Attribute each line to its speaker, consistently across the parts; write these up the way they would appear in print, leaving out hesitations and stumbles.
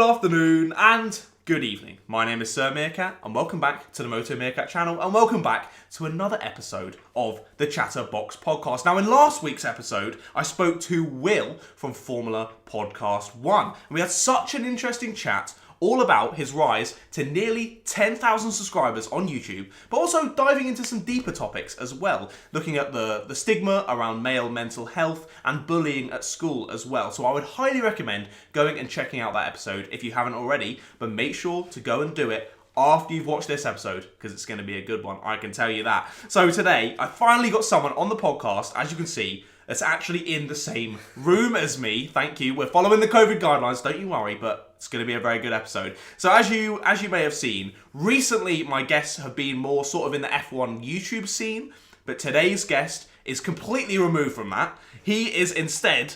Speaker 1: good afternoon, and good evening. My name is Sir Meerkat, and welcome back to the Moto Meerkat channel, and welcome back to another episode of the ChatterBox podcast. Now, in last week's episode, I spoke to Will from Formula Podcast 1, and we had such an interesting chat all about his rise to nearly 10,000 subscribers on YouTube, but also diving into some deeper topics as well, looking at the stigma around male mental health and bullying at school as well. So I would highly recommend going and checking out that episode if you haven't already, but make sure to go and do it after you've watched this episode, because it's going to be a good one, I can tell you that. So today, I finally got someone on the podcast, as you can see, that's actually in the same room as me. Thank you. We're following the COVID guidelines, don't you worry, but it's going to be a very good episode. So as you may have seen, recently my guests have been more sort of in the F1 YouTube scene, but today's guest is completely removed from that. He is instead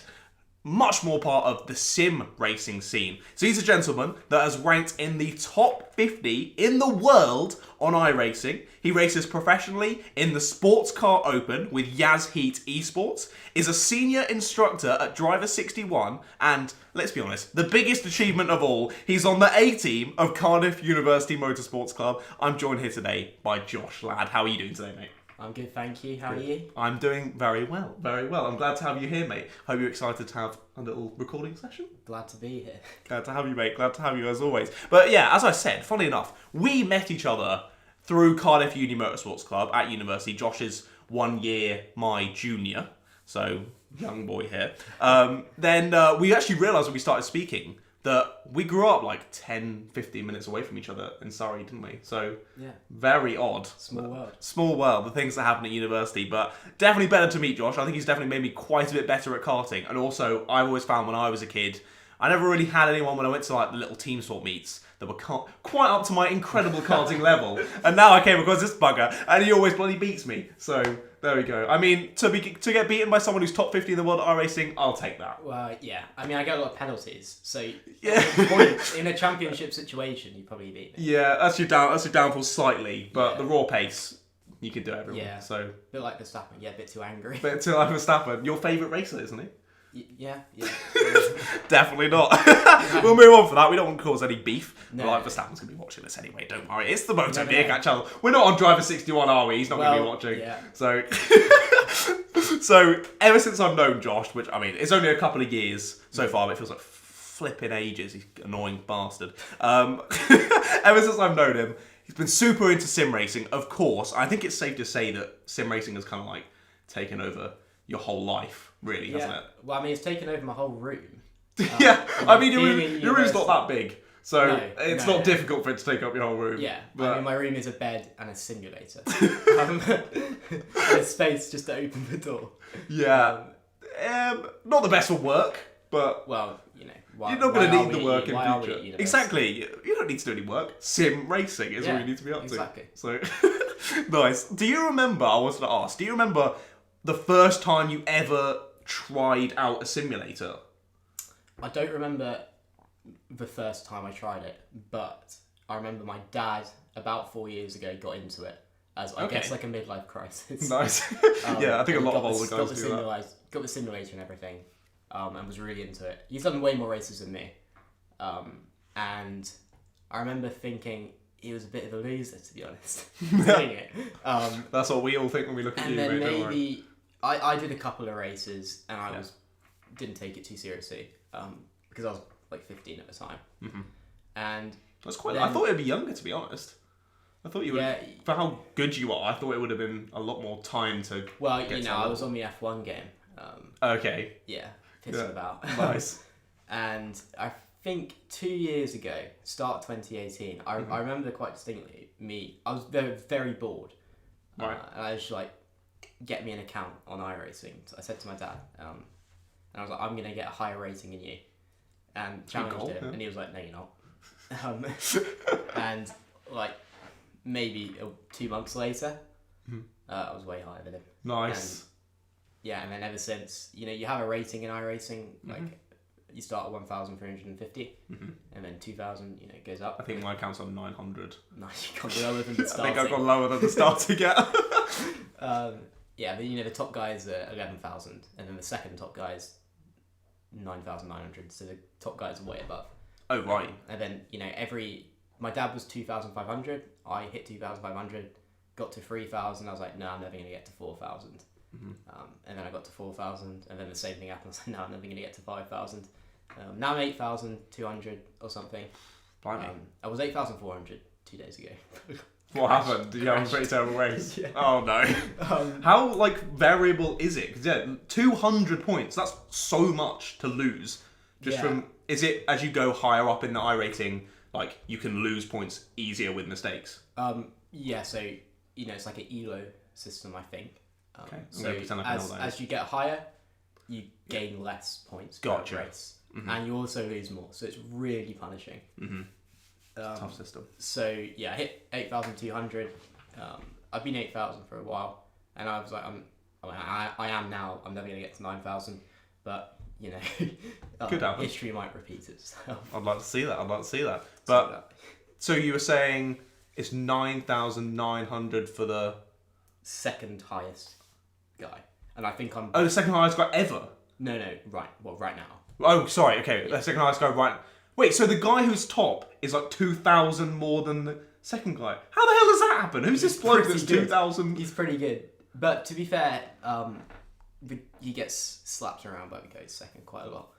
Speaker 1: much more part of the sim racing scene. So he's a gentleman that has ranked in the top 50 in the world on iRacing. He races professionally in the Sports Car Open with Yaz Heat Esports, is a senior instructor at Driver 61, and let's be honest, the biggest achievement of all, he's on the A team of Cardiff University Motorsports Club. I'm joined here today by Josh Ladd. How are you doing today, mate?
Speaker 2: I'm good, thank you. How are you?
Speaker 1: I'm doing very well, very well. I'm glad to have you here, mate. Hope you're excited to have a little recording session.
Speaker 2: Glad to be here.
Speaker 1: Glad to have you, mate. Glad to have you as always. But yeah, as I said, funny enough, we met each other through Cardiff Uni Motorsports Club at university. Josh is 1 year my junior, so young boy here. Then we actually realised when we started speaking that we grew up like 10, 15 minutes away from each other in Surrey, didn't we? So, yeah, very odd.
Speaker 2: Small world.
Speaker 1: Small world, the things that happen at university. But definitely better to meet Josh. I think he's definitely made me quite a bit better at karting. And also, I've always found when I was a kid, I never really had anyone when I went to like the little team sport meets that were quite up to my incredible karting level. And now I came across this bugger, and he always bloody beats me. So there we go. I mean, to get beaten by someone who's top 50 in the world at iRacing, I'll take that.
Speaker 2: Well, yeah. I mean, I get a lot of penalties, so
Speaker 1: yeah.
Speaker 2: In a championship situation, you probably beat me.
Speaker 1: Yeah, that's your downfall slightly, but the raw pace, you can do everyone.
Speaker 2: Yeah.
Speaker 1: So
Speaker 2: a bit like Verstappen, yeah, a bit too angry.
Speaker 1: Bit too like Verstappen. Your favourite racer, isn't he?
Speaker 2: Yeah.
Speaker 1: Definitely not. We'll move on for that. We don't want to cause any beef. No. But like, Verstappen's going to be watching this anyway, don't worry. It's the Moto Meerkat channel. We're not on Driver 61, are we? He's not going to be watching.
Speaker 2: Yeah.
Speaker 1: So, ever since I've known Josh, which, I mean, it's only a couple of years so far, but it feels like flipping ages. He's an annoying bastard. Ever since I've known him, he's been super into sim racing, of course. I think it's safe to say that sim racing has kind of like taken over your whole life, really, hasn't it?
Speaker 2: Well, I mean, it's taken over my whole room.
Speaker 1: Yeah, I mean, your room's not that big, so it's not difficult for it to take up your whole room.
Speaker 2: Yeah, but I mean, my room is a bed and a simulator. And a space just to open the door.
Speaker 1: Yeah, not the best for work, but
Speaker 2: well, you know,
Speaker 1: you're not going to need the work in future.
Speaker 2: You
Speaker 1: Exactly, you don't need to do any work. Sim racing is what you need to be up to.
Speaker 2: Exactly.
Speaker 1: So nice. Do you remember? I wanted to ask. Do you remember the first time you ever tried out a simulator?
Speaker 2: I don't remember the first time I tried it, but I remember my dad, about 4 years ago, got into it as, I guess, like a midlife crisis.
Speaker 1: Nice. Yeah, I think a lot of older guys do that.
Speaker 2: Got the simulator and everything, and was really into it. He's done way more races than me. And I remember thinking he was a bit of a loser, to be honest, doing it.
Speaker 1: That's what we all think when we look at you,
Speaker 2: and
Speaker 1: mate.
Speaker 2: then maybe I did a couple of races, and I didn't take it too seriously, because I was like 15 at the time. Mm-hmm. And
Speaker 1: that's quite. I thought it'd be younger, to be honest. I thought you would, for how good you are, I thought it would have been a lot more time to.
Speaker 2: Well, you know, I was on the F1 game.
Speaker 1: Okay.
Speaker 2: Yeah, pissing about.
Speaker 1: Nice.
Speaker 2: And I think 2 years ago, start 2018, I remember quite distinctly. I was very, very bored.
Speaker 1: Right.
Speaker 2: And I was just like, get me an account on iRacing. So I said to my dad, and I was like, I'm going to get a higher rating than you. And challenged him, and he was like, no, you're not. And like maybe 2 months later, I was way higher than him.
Speaker 1: Nice.
Speaker 2: And then ever since, you know, you have a rating in iRacing, like you start at 1,350, and then 2,000, you know, it goes up.
Speaker 1: I think my account's on 900.
Speaker 2: Nice, you got lower than the starting.
Speaker 1: I think I've got lower than the starting, yeah.
Speaker 2: Yeah, but you know, the top guy is 11,000, and then the second top guy is 9,900, so the top guys are way above.
Speaker 1: Oh, right.
Speaker 2: And then, my dad was 2,500. I hit 2,500, got to 3,000. I was like, no, I'm never going to get to 4,000. And then I got to 4,000, and then the same thing happened. I was like, no, I'm never going to get to 5,000. Now I'm 8,200 or something. I was 8,400 2 days ago.
Speaker 1: What happened? Did you have a pretty terrible race?
Speaker 2: Yeah.
Speaker 1: Oh no. How variable is it? 'Cause 200 points. That's so much to lose. Is it as you go higher up in the iRating, you can lose points easier with mistakes?
Speaker 2: Yeah. So it's like an ELO system, I think.
Speaker 1: Okay.
Speaker 2: So as you get higher, you gain less points per race, and you also lose more. So it's really punishing.
Speaker 1: Tough system.
Speaker 2: So yeah, I hit 8,200. I've been 8,000 for a while, and I was like, I am now. I'm never gonna get to 9,000, but
Speaker 1: could happen.
Speaker 2: History might repeat itself.
Speaker 1: I'd like to see that. But so you were saying it's 9,900 for the
Speaker 2: second highest guy, and I think I'm.
Speaker 1: Oh, the second highest guy ever?
Speaker 2: No, right. Well, right now.
Speaker 1: Oh, sorry. Okay, the second highest guy right. Wait, so the guy who's top is 2,000 more than the second guy. How the hell does that happen? Who's this bloke that's 2,000?
Speaker 2: He's pretty good. But to be fair, he gets slapped around by the guy second quite a lot.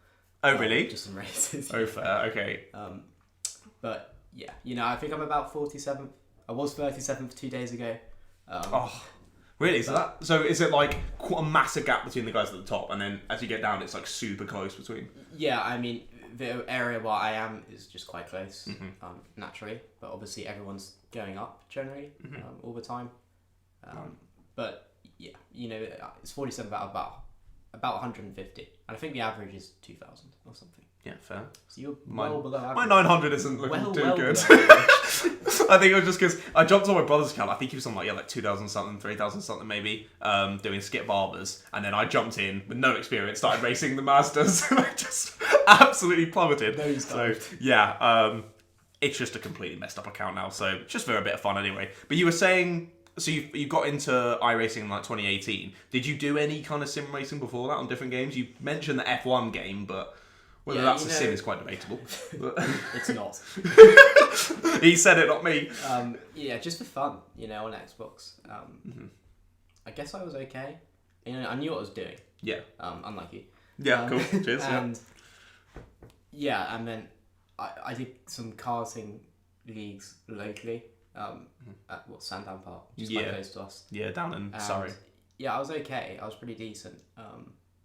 Speaker 1: Oh, really?
Speaker 2: Just in races.
Speaker 1: Oh, fair. Okay.
Speaker 2: But yeah, I think I'm about 47th. I was 37th 2 days ago.
Speaker 1: Really? So is it quite a massive gap between the guys at the top, and then as you get down, it's super close between?
Speaker 2: Yeah, I mean, the area where I am is just quite close, naturally. But obviously, everyone's going up generally all the time. But yeah, it's 47 out of about 150, and I think the average is 2,000 or something.
Speaker 1: Yeah, fair.
Speaker 2: So you're well below average.
Speaker 1: My 900 isn't looking too good. I think it was just because I jumped on my brother's account. I think he was on 2,000 something, 3,000 something maybe, doing skip barbers, and then I jumped in with no experience, started racing the Mazdas, and I just absolutely plummeted. It's just a completely messed up account now. So just for a bit of fun anyway. But you were saying. So you got into iRacing in 2018. Did you do any kind of sim racing before that on different games? You mentioned the F1 game, but whether that's a sim is quite debatable.
Speaker 2: It's not.
Speaker 1: He said it, not me.
Speaker 2: Just for fun, on Xbox. I guess I was okay. I knew what I was doing.
Speaker 1: Yeah.
Speaker 2: Unlike you.
Speaker 1: Yeah, cool. Cheers.
Speaker 2: And and then I did some karting leagues locally. At Sandown Park, just quite close to us.
Speaker 1: Yeah, down in Surrey.
Speaker 2: Yeah, I was okay. I was pretty decent.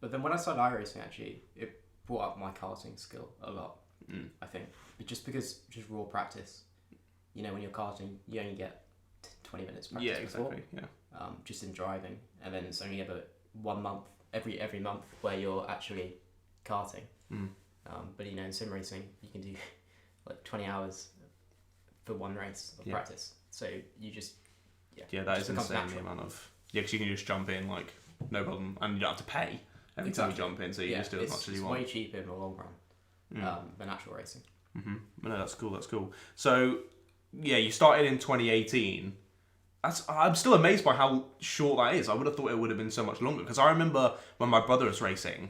Speaker 2: But then when I started iRacing, actually, it brought up my karting skill a lot. I think, but just raw practice. When you're karting, you only get 20 minutes practice.
Speaker 1: Yeah, exactly. Yeah.
Speaker 2: Just in driving, and then it's only ever 1 month every month where you're actually karting. But in sim racing, you can do 20 hours. For one race of practice, so you just
Speaker 1: that is insane the amount of because you can just jump in no problem, and you don't have to pay every time you jump in, so you just do as much as you want.
Speaker 2: It's way cheaper in the long run than actual racing.
Speaker 1: No, that's cool. So you started in 2018. I'm still amazed by how short that is. I would have thought it would have been so much longer, because I remember when my brother was racing,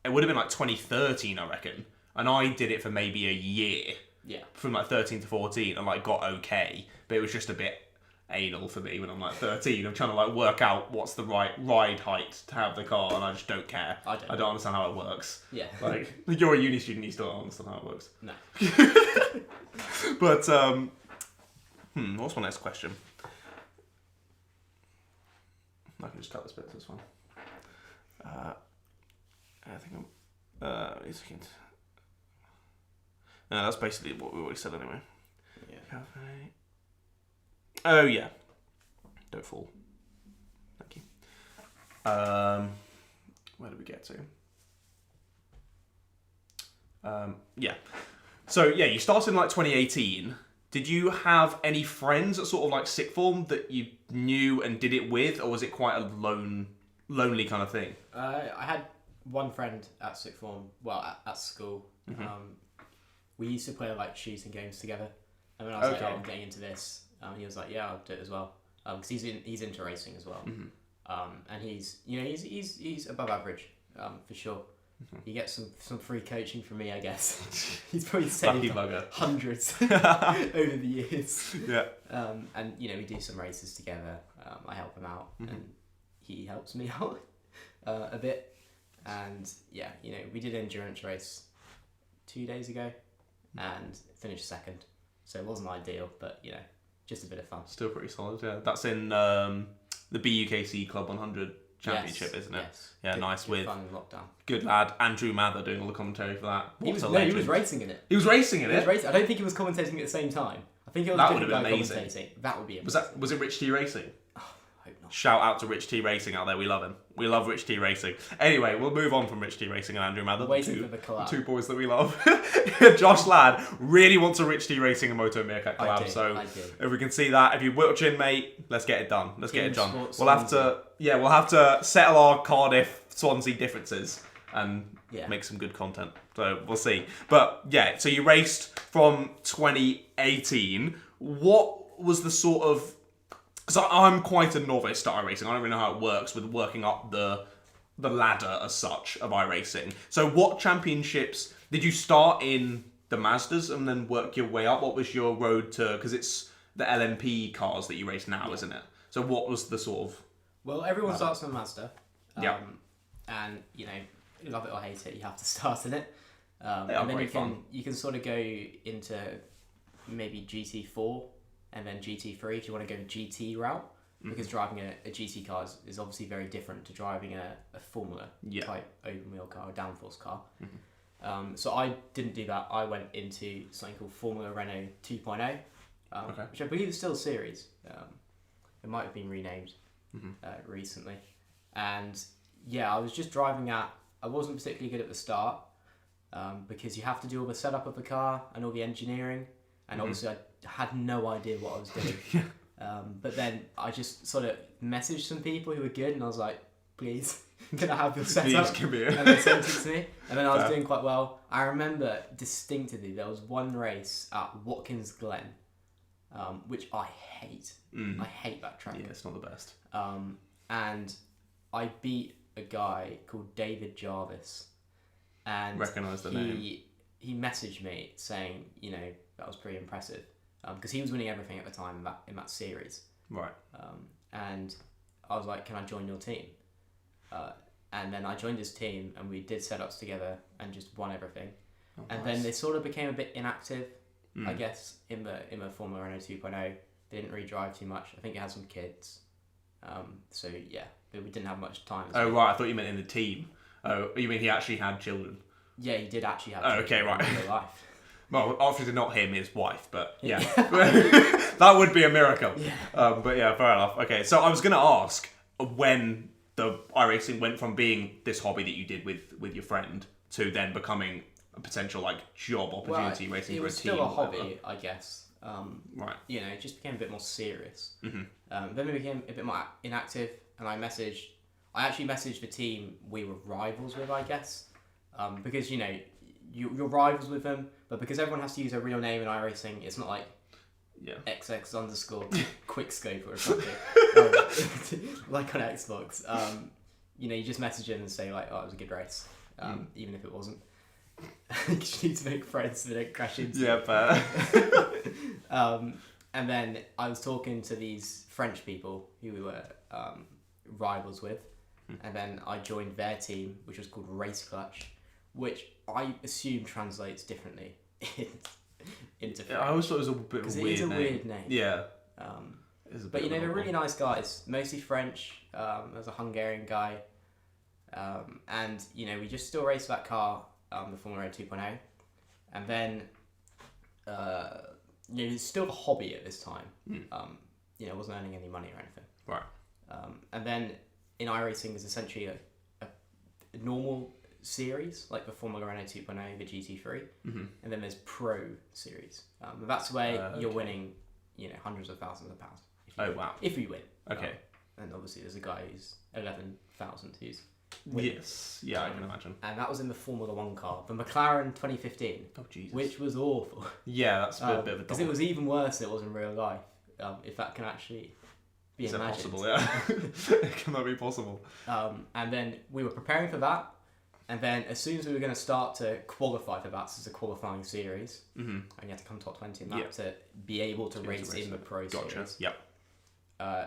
Speaker 1: it would have been 2013, I reckon, and I did it for maybe a year.
Speaker 2: Yeah.
Speaker 1: From 13 to 14 and got okay, but it was just a bit anal for me when I'm 13. I'm trying to work out what's the right ride height to have the car, and I just don't care. I don't understand how it works.
Speaker 2: Yeah.
Speaker 1: You're a uni student, you still don't understand how it works.
Speaker 2: No.
Speaker 1: But what's my next question? I can just cut this bit. That's fine. I think I'm. Wait a second. No, that's basically what we already said anyway.
Speaker 2: Yeah.
Speaker 1: Cafe. Oh, yeah. Don't fall. Thank you. Where did we get to? So, you started in 2018. Did you have any friends at sort of sixth form that you knew and did it with, or was it quite a lonely kind of thing?
Speaker 2: I had one friend at sixth form, at school. We used to play shooting games together, and when I was I'm getting into this, he was like, yeah, I'll do it as well, because he's into racing as well, and he's above average, for sure. He gets some free coaching from me, I guess. He's probably saved hundreds over the years.
Speaker 1: Yeah.
Speaker 2: And we do some races together. I help him out, and he helps me out a bit. And we did an endurance race 2 days ago, and finished second. So it wasn't ideal, but just a bit of fun.
Speaker 1: Still pretty solid. Yeah, that's in the BUKC Club 100 Championship, isn't it?
Speaker 2: Yes.
Speaker 1: Yeah, nice.
Speaker 2: Good fun in lockdown.
Speaker 1: Good lad, Andrew Mather doing all the commentary for that.
Speaker 2: He was racing in it.
Speaker 1: He was racing in it.
Speaker 2: I don't think he was commentating at the same time. I think it was
Speaker 1: that
Speaker 2: a
Speaker 1: would
Speaker 2: different
Speaker 1: have
Speaker 2: guy
Speaker 1: been amazing.
Speaker 2: commentating. That would be amazing.
Speaker 1: Was it Rich T Racing?
Speaker 2: Oh, I hope not.
Speaker 1: Shout out to Rich T Racing out there. We love him. We love Rich T Racing. Anyway, we'll move on from Rich T Racing and Andrew Mather.
Speaker 2: Waiting for the collab.
Speaker 1: Two boys that we love. Josh Ladd really wants a Rich T Racing and Moto Meerkat collab.
Speaker 2: I do.
Speaker 1: If we can see that, if you're watching, mate, let's get it done. Let's get it done. We'll have to settle our Cardiff Swansea differences and make some good content. So we'll see. But yeah, so you raced from 2018. What was the sort of... Because I'm quite a novice to iRacing. I don't really know how it works with working up the ladder as such of iRacing. So what championships... Did you start in the Mazdas and then work your way up? What was your road to... Because it's the LMP cars that you race now, isn't it? So what was the sort of...
Speaker 2: Well, everyone starts in a Mazda.
Speaker 1: Yeah.
Speaker 2: And, love it or hate it, you have to start in it.
Speaker 1: They are
Speaker 2: and then
Speaker 1: great fun.
Speaker 2: You can sort of go into maybe GT4 and then GT3 if you want to go GT route. Because driving a GT car is obviously very different to driving a Formula type open wheel car, a downforce car. So I didn't do that. I went into something called Formula Renault 2.0, which I believe is still a series. It might have been renamed recently. And I was just driving that. I wasn't particularly good at the start because you have to do all the setup of the car and all the engineering. And obviously I had no idea what I was doing. But then I just sort of messaged some people who were good, and I was like, please, can I have your setup?
Speaker 1: Please give me it.
Speaker 2: And they sent it to me. And then I was doing quite well. I remember distinctively there was one race at Watkins Glen, which I hate. I hate that track.
Speaker 1: Yeah, it's not the best.
Speaker 2: And I beat a guy called David Jarvis. And
Speaker 1: recognise the name.
Speaker 2: He messaged me saying, that was pretty impressive. Because he was winning everything at the time in that series.
Speaker 1: Right.
Speaker 2: And I was like, can I join your team? And then I joined his team, and we did setups together and just won everything. Oh, and then they sort of became a bit inactive, I guess, in the Formula Renault 2.0. They didn't really drive too much. I think it had some kids. So yeah, we didn't have much time.
Speaker 1: Oh right, I thought you meant in the team. Oh, you mean he actually had children?
Speaker 2: Yeah, he did actually have
Speaker 1: children. Okay, right.
Speaker 2: In real life.
Speaker 1: Well, obviously not him, his wife, but yeah. That would be a miracle.
Speaker 2: Yeah.
Speaker 1: But yeah, fair enough. Okay, so I was going to ask when the iRacing went from being this hobby that you did with your friend to then becoming a potential job opportunity racing for a team.
Speaker 2: It was still a hobby, I guess.
Speaker 1: Right.
Speaker 2: It just became a bit more serious. Then we became a bit more inactive, and I actually messaged the team we were rivals with, I guess. Because, you're rivals with them, but because everyone has to use their real name in iRacing, it's not like XX_ Quickscope or something. Like on Xbox. You just message them and say, like, oh, it was a good race. Even if it wasn't. You need to make friends so they don't crash into
Speaker 1: it.
Speaker 2: And then I was talking to these French people who we were rivals with. And then I joined their team, which was called Race Clutch, which I assume translates differently into French.
Speaker 1: I always thought it was a bit of a weird name. It is a
Speaker 2: weird name.
Speaker 1: Yeah.
Speaker 2: But they're really nice guys, mostly French. There's a Hungarian guy. And, we just still race that car, the Formula 2.0. And then, it's still a hobby at this time. I wasn't earning any money or anything.
Speaker 1: Right.
Speaker 2: And then in iRacing is essentially a normal series, like the Formula Renault 2.0, the GT3. And then there's Pro series. That's where you're winning, hundreds of thousands of pounds.
Speaker 1: Wow.
Speaker 2: If you win.
Speaker 1: Okay.
Speaker 2: And obviously there's a guy who's 11,000 who's
Speaker 1: winning. Yes. Yeah, I can imagine.
Speaker 2: And that was in the Formula 1 car, the McLaren 2015.
Speaker 1: Oh, Jesus.
Speaker 2: Which was awful.
Speaker 1: Yeah, that's a bit of a
Speaker 2: because it was even worse than it was in real life. If that can actually be
Speaker 1: Is
Speaker 2: imagined.
Speaker 1: it possible? Yeah. Can that be possible?
Speaker 2: And then we were preparing for that. And then as soon as we were going to start to qualify for that, this is a qualifying series, and you had to come top 20 in that to be able to race in the Pro Series.
Speaker 1: Yep.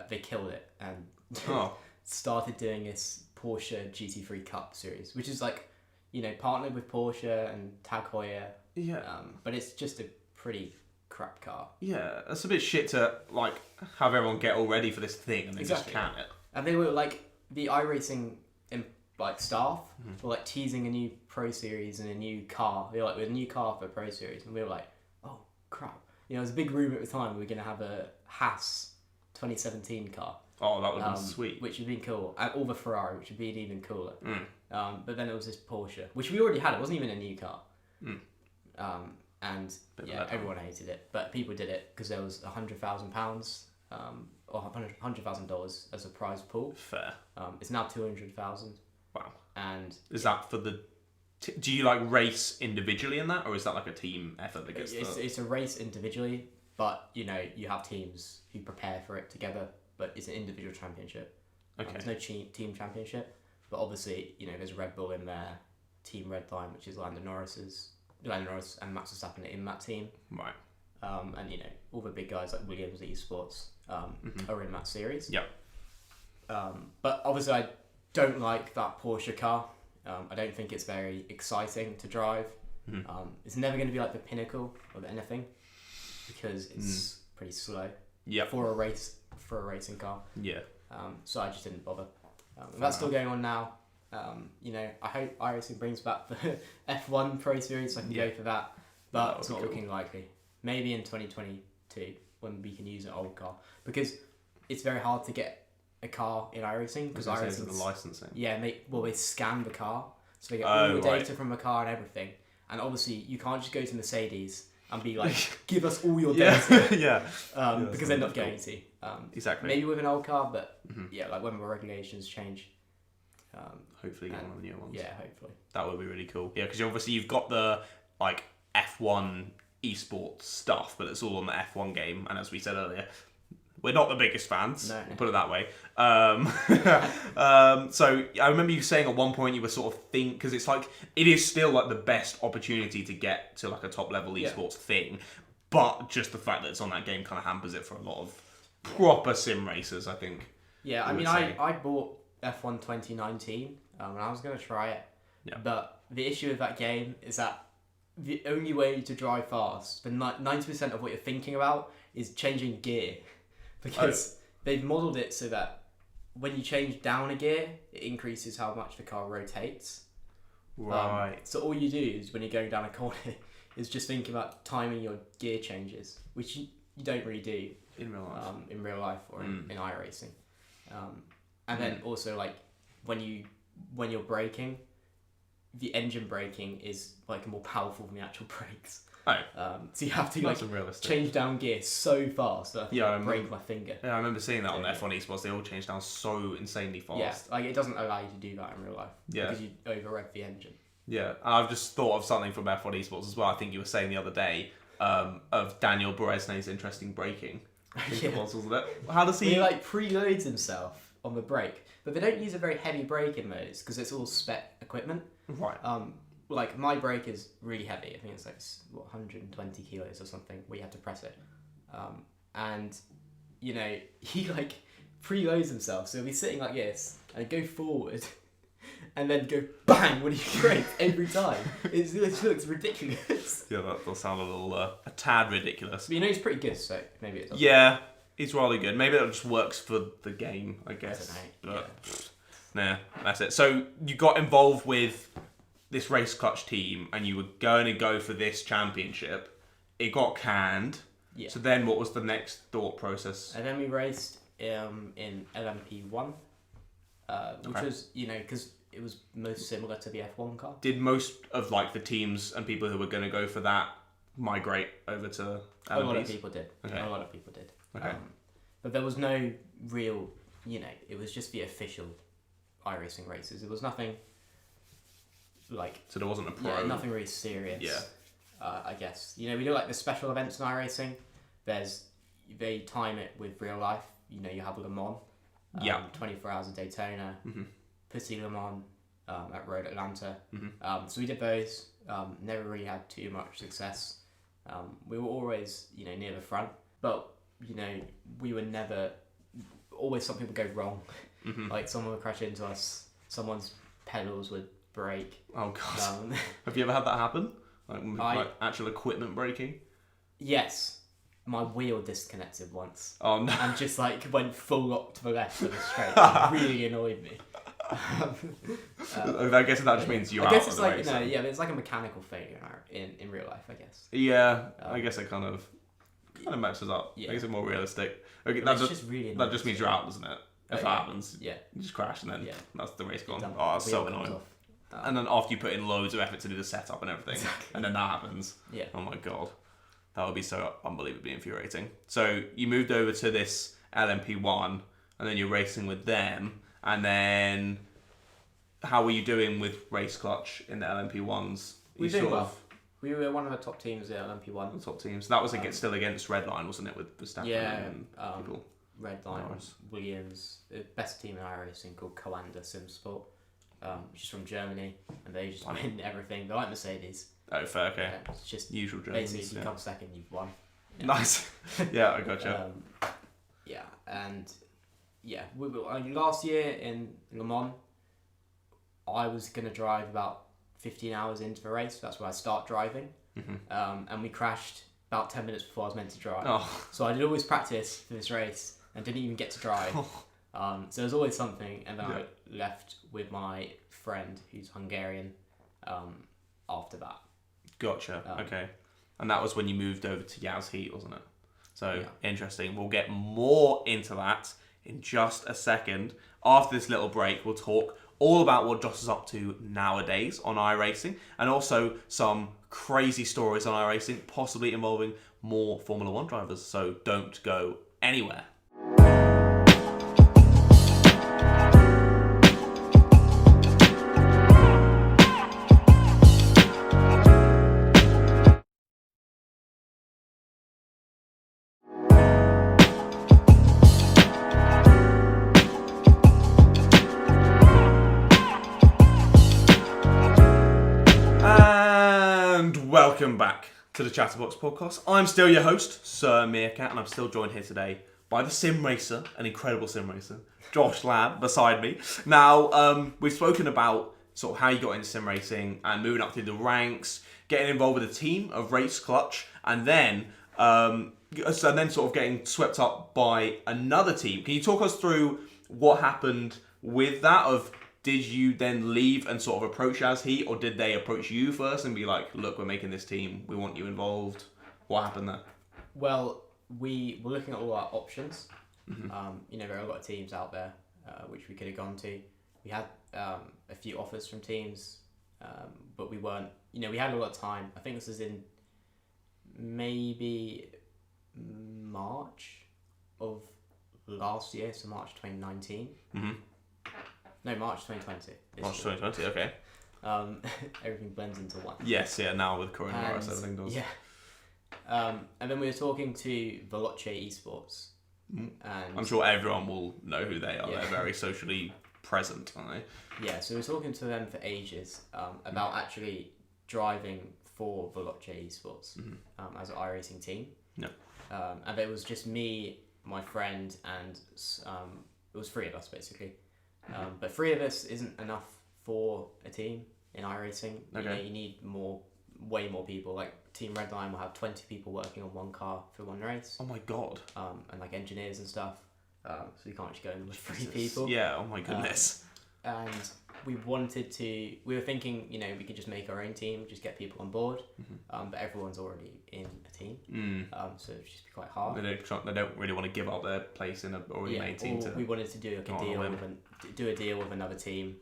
Speaker 2: They killed it and
Speaker 1: Oh.
Speaker 2: started doing this Porsche Gt3 Cup Series, which is like, partnered with Porsche and Tag Heuer.
Speaker 1: Yeah.
Speaker 2: But it's just a pretty crap car.
Speaker 1: Yeah, that's a bit shit to like have everyone get all ready for this thing and then just can it.
Speaker 2: And they were like the iRacing staff were like teasing a new Pro Series and a new car. They were like, with a new car for Pro Series, and we were like, oh crap! There was a big rumor at the time we were going to have a Haas 2017 car.
Speaker 1: Oh, that would have been sweet.
Speaker 2: Which would have been cool, or the Ferrari, which would be even cooler. But then it was this Porsche, which we already had. It wasn't even a new car. And everyone hated it, but people did it because there was £100,000 or $100,000 as a prize pool.
Speaker 1: Fair.
Speaker 2: It's now 200,000.
Speaker 1: Wow.
Speaker 2: And
Speaker 1: is that for the? Do you like race individually in that, or is that like a team effort that gets?
Speaker 2: It's a race individually, but you have teams who prepare for it together. But it's an individual championship.
Speaker 1: Okay.
Speaker 2: There's no team championship, but obviously there's Red Bull in there, Team Red Line, which is Lando Norris and Max Verstappen in that team.
Speaker 1: Right.
Speaker 2: And all the big guys like Williams Esports are in that series.
Speaker 1: Yep.
Speaker 2: But obviously I don't like that Porsche car. I don't think it's very exciting to drive. It's never going to be like the pinnacle of anything because it's pretty slow.
Speaker 1: Yeah.
Speaker 2: For a racing car.
Speaker 1: Yeah.
Speaker 2: So I just didn't bother. That's still going on now. I hope iRacing brings back the F1 Pro Series so I can go for that. But it's not looking likely. Maybe in 2022 when we can use an old car, because it's very hard to get a car in iRacing because iRacing
Speaker 1: the licensing.
Speaker 2: Yeah, they scan the car, so they get all the data from the car and everything. And obviously, you can't just go to Mercedes and be like, "Give us all your data." Because they're not going to.
Speaker 1: Exactly.
Speaker 2: Maybe with an old car, but like when the regulations change.
Speaker 1: Hopefully, get one of the new ones.
Speaker 2: Yeah, hopefully.
Speaker 1: That would be really cool. Yeah, because obviously you've got the like F1 esports stuff, but it's all on the F1 game. And as we said earlier, we're not the biggest fans.
Speaker 2: No.
Speaker 1: We'll put it that way. So I remember you saying at one point you were sort of because it's like it is still like the best opportunity to get to like a top level esports thing, but just the fact that it's on that game kind of hampers it for a lot of proper sim racers, I think.
Speaker 2: Yeah, I mean, I bought F1 2019 and I was going to try it.
Speaker 1: Yeah. But
Speaker 2: the issue with that game is that the only way to drive fast, the 90% of what you're thinking about is changing gear. Because they've modelled it so that when you change down a gear, it increases how much the car rotates.
Speaker 1: Right.
Speaker 2: So all you do is when you're going down a corner is just think about timing your gear changes, which you don't really do
Speaker 1: in
Speaker 2: real life or in iRacing. And then also like when you're braking, the engine braking is like more powerful than the actual brakes. So you have to like change down gear so fast that I think I break my finger.
Speaker 1: Yeah, I remember seeing that on F1 esports. They all change down so insanely fast.
Speaker 2: Yeah, like it doesn't allow you to do that in real life.
Speaker 1: Yeah.
Speaker 2: Because you overrev the engine.
Speaker 1: Yeah, and I've just thought of something from F1 esports as well. I think you were saying the other day of Daniel Beresne's interesting braking. I think it was, wasn't it? How does he...
Speaker 2: He like preloads himself on the brake, but they don't use a very heavy brake in those because it's all spec equipment.
Speaker 1: Right.
Speaker 2: Like my brake is really heavy. I think it's like 120 kilos or something where you have to press it. And he like preloads himself, so he'll be sitting like this and go forward and then go bang when he brakes every time. It looks ridiculous.
Speaker 1: Yeah, that does sound a tad ridiculous.
Speaker 2: But he's pretty good, so maybe it does.
Speaker 1: Yeah, he's rather good. Maybe that just works for the game, I guess.
Speaker 2: I don't know.
Speaker 1: Nah, that's it. So you got involved with this race clutch team and you were going to go for this championship. It got canned.
Speaker 2: Yeah.
Speaker 1: So then what was the next thought process?
Speaker 2: And then we raced in LMP1, which was, because it was most similar to the F1 car.
Speaker 1: Did most of like the teams and people who were going to go for that migrate over to LMPs?
Speaker 2: A lot of people did.
Speaker 1: Okay.
Speaker 2: A lot of people did.
Speaker 1: Okay.
Speaker 2: But there was no real, it was just the official iRacing races. It was nothing like...
Speaker 1: So there wasn't a pro?
Speaker 2: Yeah, nothing really serious.
Speaker 1: Yeah.
Speaker 2: I guess. We do like the special events in iRacing. They time it with real life. You have Le Mans. 24 Hours of Daytona. Petit Le Mans. at Road Atlanta.
Speaker 1: Mm-hmm.
Speaker 2: So we did those. Never really had too much success. We were always, near the front, but we were never. Always something would go wrong.
Speaker 1: Mm-hmm.
Speaker 2: Like someone would crash into us. Someone's pedals would break.
Speaker 1: Oh god. Have you ever had that happen? Like actual equipment breaking?
Speaker 2: Yes. My wheel disconnected once.
Speaker 1: Oh no.
Speaker 2: And just went full up to the left of the straight. It really annoyed me.
Speaker 1: I guess that just means you're out of the race.
Speaker 2: It's like a mechanical failure in real life, I guess.
Speaker 1: Yeah, I guess it kind of messes up. Yeah. Makes it more realistic. Okay, that just means you're out, doesn't it? If that happens, you just crash and then that's the race gone. Oh, that's so annoying. And then after you put in loads of effort to do the setup and everything, and then that happens.
Speaker 2: Yeah.
Speaker 1: Oh my god, that would be so unbelievably infuriating. So you moved over to this LMP1, and then you're racing with them, and then how were you doing with race clutch in the LMP1s?
Speaker 2: We did well. We were one of the top teams at LMP1.
Speaker 1: The top teams. That was still against Redline, wasn't it, with Verstappen and people?
Speaker 2: Redline, Williams, the best team in iRacing called Coanda Simsport, which is from Germany, and they just win everything. They're like Mercedes.
Speaker 1: Oh, fair, okay.
Speaker 2: It's just
Speaker 1: usual Germans.
Speaker 2: Basically, if you come second, you've won. Yeah.
Speaker 1: Nice. Yeah, I gotcha.
Speaker 2: Last year in Le Mans, I was going to drive about 15 hours into the race. That's where I start driving.
Speaker 1: Mm-hmm.
Speaker 2: And we crashed about 10 minutes before I was meant to drive.
Speaker 1: Oh.
Speaker 2: So I did always practice for this race and didn't even get to drive. So there's always something. And then I left with my friend who's Hungarian after that.
Speaker 1: Gotcha. Okay. And that was when you moved over to Yaz Heat, wasn't it? So interesting. We'll get more into that in just a second. After this little break, we'll talk all about what Joss is up to nowadays on iRacing, and also some crazy stories on iRacing, possibly involving more Formula 1 drivers. So don't go anywhere. Welcome back to the ChatterBox podcast. I'm still your host, Sir Meerkat, and I'm still joined here today by the sim racer, an incredible sim racer, Josh Lamb, beside me. Now, we've spoken about sort of how you got into sim racing and moving up through the ranks, getting involved with a team of Race Clutch, and then sort of getting swept up by another team. Can you talk us through what happened with that? Did you then leave and sort of approach Yaz Heat, or did they approach you first and be like, look, we're making this team, we want you involved? What happened there?
Speaker 2: Well, we were looking at all our options.
Speaker 1: Mm-hmm.
Speaker 2: There are a lot of teams out there which we could have gone to. We had a few offers from teams, but we weren't, we had a lot of time. I think this was in maybe March of last year, so March 2019.
Speaker 1: Mm-hmm.
Speaker 2: No, March 2020.
Speaker 1: March 2020, okay.
Speaker 2: Everything blends into one.
Speaker 1: Yes, now with coronavirus, everything does.
Speaker 2: Yeah. And then we were talking to Veloce Esports.
Speaker 1: And I'm sure everyone will know who they are. Yeah. They're very socially present, aren't they? Yeah,
Speaker 2: so we were talking to them for ages about actually driving for Veloce Esports as an iRacing team.
Speaker 1: Yeah.
Speaker 2: And it was just me, my friend, and it was three of us, basically. But three of us isn't enough for a team in iRacing.
Speaker 1: Okay.
Speaker 2: You need way more people. Like Team Redline will have 20 people working on one car for one race.
Speaker 1: Oh my god.
Speaker 2: And like engineers and stuff. So you can't just go in with three people.
Speaker 1: Yeah, oh my goodness.
Speaker 2: And we were thinking, we could just make our own team, just get people on board. Mm-hmm. But everyone's already in a team. So it'd just be quite hard.
Speaker 1: They don't really want to give up their place in a already made team.
Speaker 2: We wanted to do a deal with another team,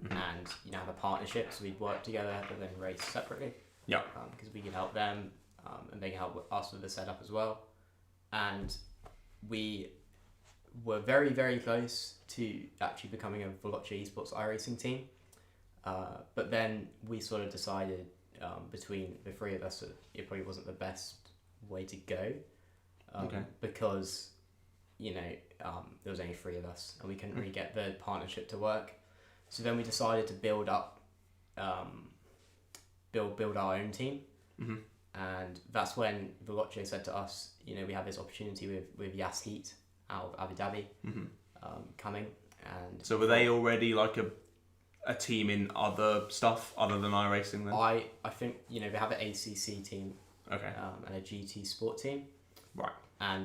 Speaker 2: and have a partnership, so we'd work together but then race separately.
Speaker 1: Yeah.
Speaker 2: Because we can help them, and they can help us with the setup as well. And we were very, very close to actually becoming a Veloce Esports iRacing team. But then we sort of decided between the three of us that it probably wasn't the best way to go. Because, there was only three of us and we couldn't really get the partnership to work. So then we decided to build up, build our own team.
Speaker 1: Mm-hmm.
Speaker 2: And that's when Veloce said to us, you know, we have this opportunity with Yas Heat out of Abu Dhabi coming. And
Speaker 1: so were they already like a team in other stuff other than iRacing then?
Speaker 2: I think, you know, they have an ACC team,
Speaker 1: okay,
Speaker 2: and a GT Sport team,
Speaker 1: right?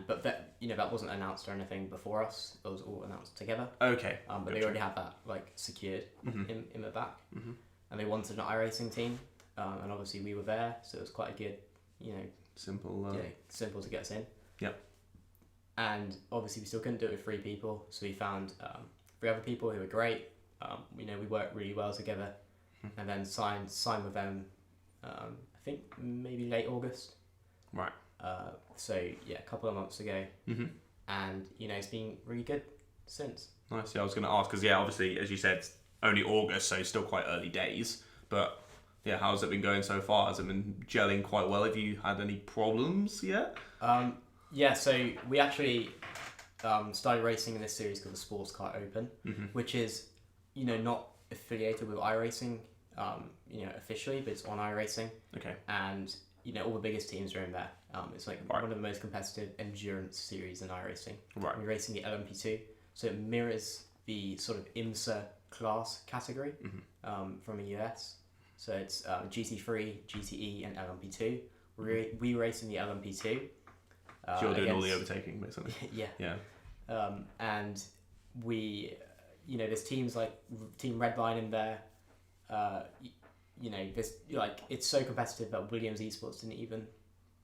Speaker 2: But that, you know, that wasn't announced or anything before us. It was all announced together.
Speaker 1: Okay,
Speaker 2: but
Speaker 1: gotcha.
Speaker 2: they already had that like secured in the back, and they wanted an iRacing team, and obviously we were there, so it was quite a good, you know,
Speaker 1: simple
Speaker 2: to get us in.
Speaker 1: Yep.
Speaker 2: And obviously we still couldn't do it with 3 people, so we found 3 other people who were great. You know, we worked really well together, and then signed with them. I think maybe late August.
Speaker 1: Right.
Speaker 2: So yeah, a couple of months ago, and you know, it's been really good since.
Speaker 1: Nice. Yeah, I was going to ask because obviously, as you said, only August, so still quite early days. But yeah, how's it been going so far? Has it been gelling quite well? Have you had any problems yet?
Speaker 2: Yeah. So we actually started racing in this series called the Sports Car Open, which is, you know, not affiliated with iRacing, you know, officially, but it's on iRacing.
Speaker 1: Okay.
Speaker 2: And you know, all the biggest teams are in there. It's like one of the most competitive endurance series in iRacing.
Speaker 1: Right.
Speaker 2: We're racing the LMP2, so it mirrors the sort of IMSA class category from the US. So it's GT3, GTE, and LMP2. We race in the LMP2.
Speaker 1: So you're doing all the overtaking, basically.
Speaker 2: Yeah. And we, you know, there's teams like Team Redline in there. You know, this, like, it's so competitive that Williams Esports didn't even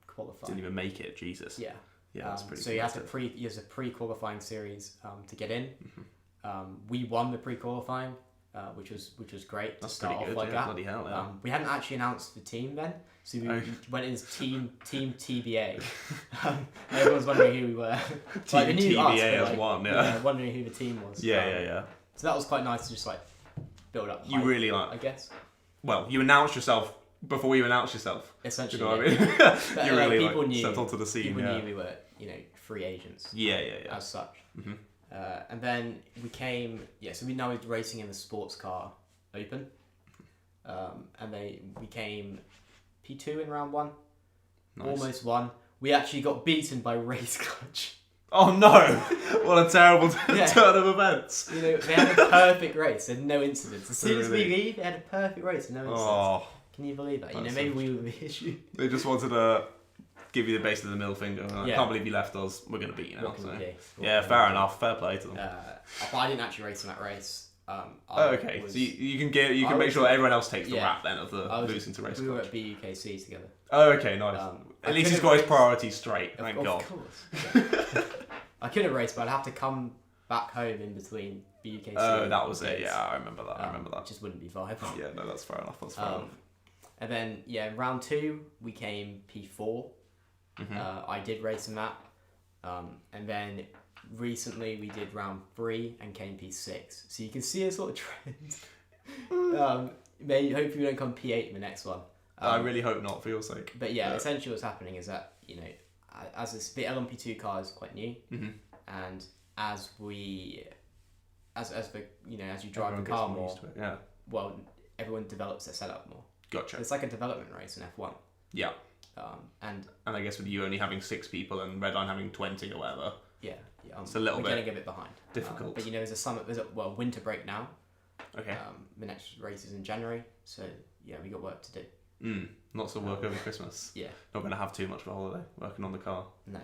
Speaker 2: qualify.
Speaker 1: Didn't even make it, Jesus.
Speaker 2: Yeah.
Speaker 1: Yeah, that's pretty.
Speaker 2: So you have a pre-qualifying series to get in. We won the pre-qualifying, which was great.
Speaker 1: That's
Speaker 2: to start
Speaker 1: pretty
Speaker 2: off
Speaker 1: good.
Speaker 2: like
Speaker 1: Yeah,
Speaker 2: that.
Speaker 1: bloody hell. Yeah.
Speaker 2: We hadn't actually announced the team then, so we went in as Team TBA. Everyone's wondering who we were.
Speaker 1: Team
Speaker 2: they knew
Speaker 1: TBA
Speaker 2: us,
Speaker 1: as
Speaker 2: like,
Speaker 1: one. Yeah.
Speaker 2: Wondering who the team was.
Speaker 1: Yeah.
Speaker 2: So that was quite nice to just like build up.
Speaker 1: You
Speaker 2: hype,
Speaker 1: really like.
Speaker 2: I guess.
Speaker 1: Well, you announced yourself before you announced yourself.
Speaker 2: Essentially,
Speaker 1: you know what I mean?
Speaker 2: But,
Speaker 1: you really
Speaker 2: people knew,
Speaker 1: stepped onto the scene.
Speaker 2: People knew we were, you know, free agents.
Speaker 1: Yeah.
Speaker 2: As such. And then we came. So we now we're racing in the Sports Car Open. And we came P2 in round 1. Nice. Almost won. We actually got beaten by Race Clutch.
Speaker 1: Oh no! What a terrible turn of events.
Speaker 2: You know, they had a perfect race and no incidents. As soon as we
Speaker 1: Really?
Speaker 2: leave, they had a perfect race and no incidents.
Speaker 1: Oh,
Speaker 2: can you believe that? You know, maybe we were the issue.
Speaker 1: they just wanted to give you the base of the middle finger. I can't believe you left us. We're going to beat you now.
Speaker 2: What can we do?
Speaker 1: Yeah, fair enough. Fair play to them.
Speaker 2: But I didn't actually race in that race.
Speaker 1: Okay, so you can make sure everyone else takes the rap then of the losing to Race Clutch.
Speaker 2: We were at BUKC together.
Speaker 1: Oh, okay, nice. At least he's got his priorities straight. Thank God.
Speaker 2: Of course. I could have raced, but I'd have to come back home in between BUKC.
Speaker 1: Oh, that was it. Yeah, I remember that.
Speaker 2: It just wouldn't be viable.
Speaker 1: Yeah, no, that's fair enough. That's fair enough.
Speaker 2: And then, round 2, we came P4. I did race in that. And then recently we did round 3 and came P6. So you can see a sort of trend. Hopefully we don't come P8 in the next one.
Speaker 1: I really hope not, for your sake.
Speaker 2: But essentially what's happening is that, you know, the LMP2 car is quite new, and as you drive
Speaker 1: Everyone
Speaker 2: the car
Speaker 1: gets
Speaker 2: more,
Speaker 1: used to it. Yeah.
Speaker 2: Everyone develops their setup more.
Speaker 1: Gotcha.
Speaker 2: It's like a development race in F1.
Speaker 1: Yeah.
Speaker 2: And
Speaker 1: I guess with you only having 6 people and Redline having 20 or whatever.
Speaker 2: it's
Speaker 1: a little
Speaker 2: we're
Speaker 1: bit
Speaker 2: getting a bit behind.
Speaker 1: difficult.
Speaker 2: But you know, there's a winter break now.
Speaker 1: Okay.
Speaker 2: The next race is in January, so we got work to do.
Speaker 1: Lots of work over Christmas.
Speaker 2: Yeah.
Speaker 1: Not going to have too much of a holiday working on the car.
Speaker 2: No.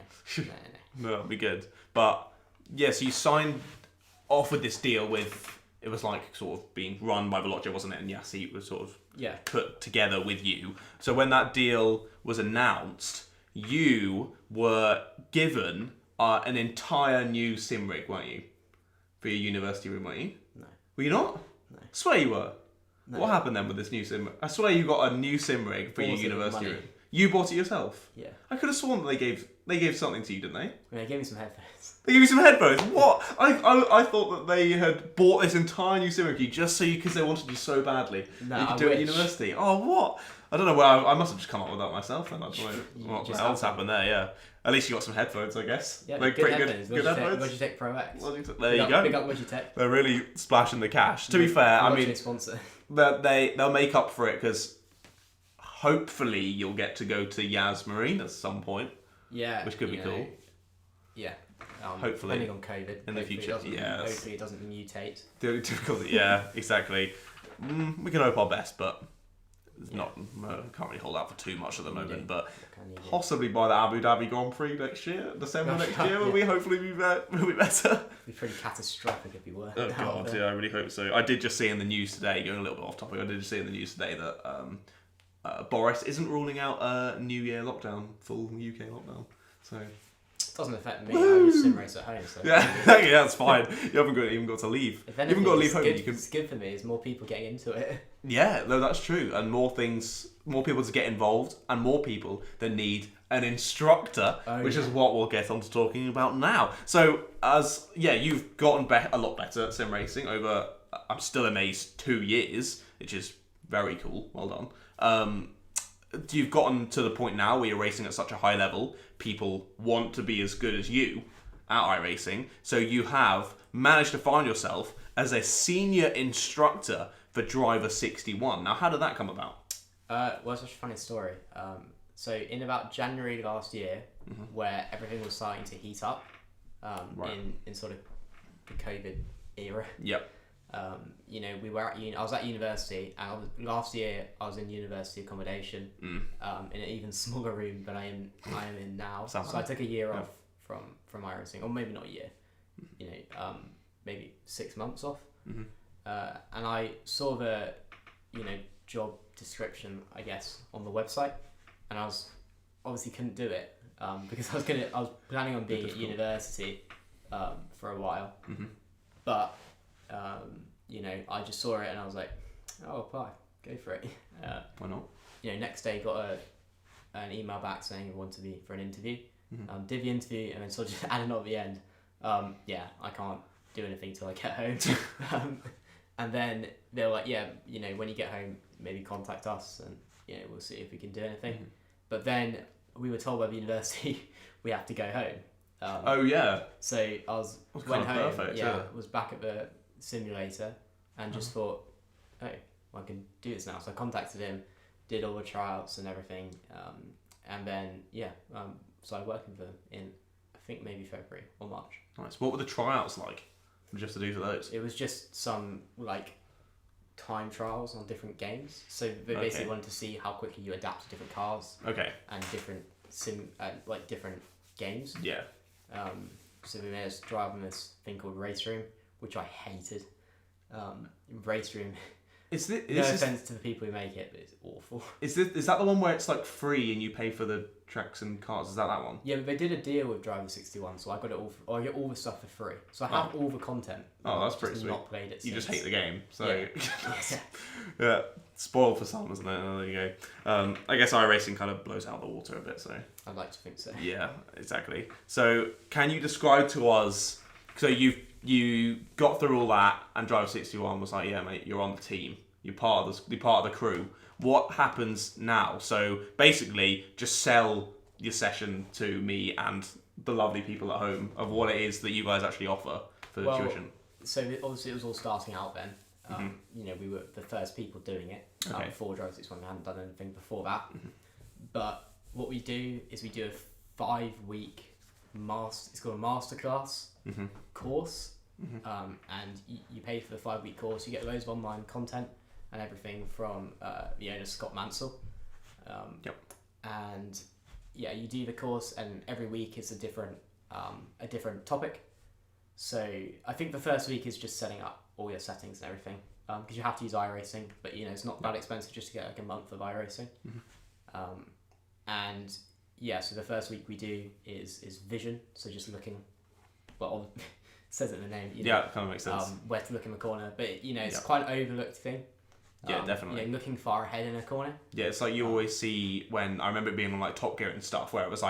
Speaker 1: No, it'll be good. But so you signed off with this deal with, it was like sort of being run by Veloce, wasn't it? And Yassi was sort of put together with you. So when that deal was announced, you were given an entire new sim rig, weren't you? For your university room, weren't you?
Speaker 2: No.
Speaker 1: Were you not?
Speaker 2: No.
Speaker 1: I swear you were.
Speaker 2: No.
Speaker 1: What happened then with this new sim rig? I swear you got a new sim rig for your university room. You bought it yourself?
Speaker 2: Yeah.
Speaker 1: I could have sworn that they gave They gave something to you, didn't they?
Speaker 2: They gave me some headphones.
Speaker 1: They gave you some headphones. What? I thought that they had bought this entire new sim key just so because they wanted you so badly.
Speaker 2: No,
Speaker 1: you could
Speaker 2: I
Speaker 1: do it at
Speaker 2: wish.
Speaker 1: university. Oh, what? I don't know where I must have just come up with that myself. Then I don't know what
Speaker 2: just
Speaker 1: else happened there. Yeah. At least you got some headphones, I guess.
Speaker 2: Yeah,
Speaker 1: like,
Speaker 2: good
Speaker 1: pretty
Speaker 2: headphones.
Speaker 1: good headphones.
Speaker 2: Logitech Pro X.
Speaker 1: There you go.
Speaker 2: Big up Logitech.
Speaker 1: They're really splashing the cash. To be fair, I mean,
Speaker 2: sponsor.
Speaker 1: they'll make up for it because hopefully you'll get to go to Yas Marine at some point.
Speaker 2: Yeah.
Speaker 1: Which could be cool.
Speaker 2: Yeah.
Speaker 1: Hopefully.
Speaker 2: Depending on COVID.
Speaker 1: In the future, yes.
Speaker 2: Hopefully it doesn't mutate.
Speaker 1: The only difficulty, yeah, exactly. We can hope our best, but it's not. Can't really hold out for too much at the moment. But possibly by the Abu Dhabi Grand Prix next year, December next year, will we hopefully be better?
Speaker 2: It'd be pretty catastrophic if we were.
Speaker 1: Oh god, yeah, I really hope so. I did just see in the news today, going a little bit off topic. I did just see in the news today that Boris isn't ruling out a New Year lockdown, full UK lockdown. So.
Speaker 2: It doesn't affect me. I just sim race at home. So
Speaker 1: yeah, that's fine. You haven't even got to leave.
Speaker 2: If
Speaker 1: You
Speaker 2: anything,
Speaker 1: haven't got to leave home.
Speaker 2: It's good for me. There's more people getting into it.
Speaker 1: Yeah, no, that's true. And more people to get involved, and more people that need an instructor, which is what we'll get on to talking about now. So, you've gotten a lot better at sim racing over, I'm still amazed, 2 years, which is very cool. Well done. You've gotten to the point now where you're racing at such a high level, people want to be as good as you at iRacing, so you have managed to find yourself as a senior instructor for Driver 61. Now, how did that come about?
Speaker 2: Well, it's such a funny story. So in about January last year, where everything was starting to heat up, in sort of the COVID era.
Speaker 1: Yep.
Speaker 2: We were at I was at university, and last year I was in university accommodation in an even smaller room than I am in now. So I took a year off from iRacing, or maybe not a year, maybe 6 months off. And I saw the job description, I guess, on the website, and I was obviously couldn't do it because I was planning on being at university for a while, but. I just saw it and I was like, oh, apply, go for it.
Speaker 1: Why not?
Speaker 2: Next day got an email back saying I want to be for an interview. Did the interview and then sort of just added on at the end. I can't do anything till I get home. And then they were like, when you get home, maybe contact us and we'll see if we can do anything. But then we were told by the university we have to go home. So I went home.
Speaker 1: Perfect,
Speaker 2: was back at the simulator and just thought, oh, well, I can do this now. So I contacted him, did all the tryouts and everything, and then started working for him in I think maybe February or March.
Speaker 1: Nice. What were the tryouts like? What did you have to do for those?
Speaker 2: It was just some time trials on different games. So they basically wanted to see how quickly you adapt to different cars.
Speaker 1: Okay.
Speaker 2: And different different games.
Speaker 1: Yeah.
Speaker 2: So they made us drive on this thing called Race Room, which I hated. Race Room. No offense to the people who make it, but it's awful.
Speaker 1: Is that the one where it's free and you pay for the tracks and cars? Is that one?
Speaker 2: Yeah, but they did a deal with Driver 61, so I got it all. I get all the stuff for free, so I have all the content.
Speaker 1: Oh, that's pretty sweet.
Speaker 2: Not played it.
Speaker 1: You just hate the game, so
Speaker 2: yeah.
Speaker 1: Spoiled for some, isn't it? Oh, there you go. I guess iRacing kind of blows out the water a bit, so.
Speaker 2: I'd like to think so.
Speaker 1: Yeah, exactly. So, can you describe to us? So you got through all that, and Driver 61 was like, yeah, mate, you're on the team. You're part of the crew. What happens now? So basically, just sell your session to me and the lovely people at home of what it is that you guys actually offer for the tuition.
Speaker 2: So obviously it was all starting out then. We were the first people doing it. Before Driver 61, we hadn't done anything before that. But what we do is we do a 5-week it's called a masterclass course, and you pay for the 5-week course. You get loads of online content and everything from the owner Scott Mansell. And you do the course, and every week is a different topic. So I think the first week is just setting up all your settings and everything, because you have to use iRacing, but it's not that expensive just to get a month of iRacing. So the first week we do is vision, so just looking, well, it says it in the name.
Speaker 1: It kind of makes sense.
Speaker 2: Where to look in the corner, but it's quite an overlooked thing.
Speaker 1: Yeah, definitely.
Speaker 2: Looking far ahead in a corner.
Speaker 1: Yeah, it's like you always see when I remember it being on Top Gear and stuff, where it was